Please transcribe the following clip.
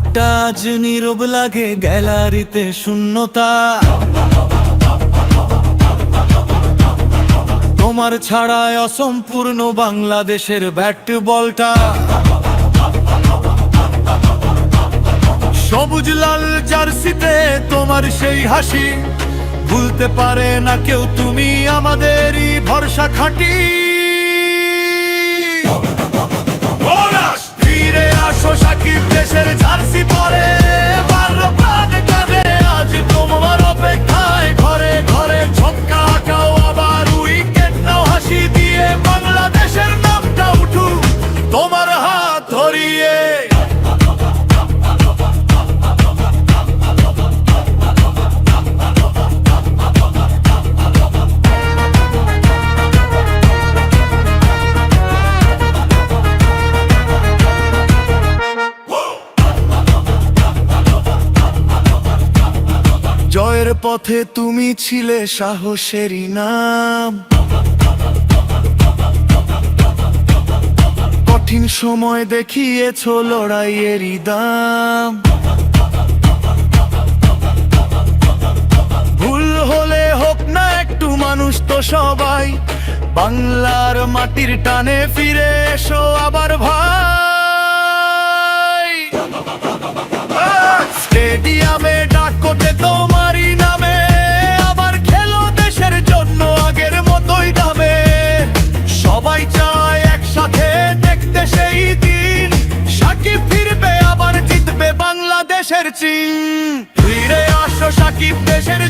মাঠটা আজ নীরব লাগে, গ্যালারিতে শূন্যতা। তোমার ছাড়ায় অসম্পূর্ণ বাংলাদেশের ব্যাট বলটা। সবুজ লাল জার্সিতে তোমার সেই হাসি, ভুলতে পারে না কেউ, তুমি আমাদেরই ভরসা খাঁটি। ফিরে আসো সাকিব, দেশের জার্সি পরে বারো প্রাণ কাঁদে আজ তোমার অপেক্ষায়। ঘরে ঘরে ছক্কা আঁকাও, আবার উইকেট নাও হাসি দিয়ে, বাংলাদেশের নামটা উঠুক তোমার হাত ধরিয়ে। জয়ের পথে তুমি ছিলে সাহসেরই নাম, কঠিন সময় দেখিয়েছ লড়াইয়েরই দাম। ভুল হলে হোক না একটু, মানুষ তো সবাই। বাংলার মাটির টানে ফিরে এসো আবার ভাই। স্টেডিয়ামে ডাকতে তোমারই নামে, আবার খেলো দেশের জন্য আগের মতোই দামে। সবাই চায় একসাথে দেখতে সেই দিন, সাকিব ফিরবে আবার জিতবে বাংলাদেশের চিন। ফিরে আসো সাকিব, দেশের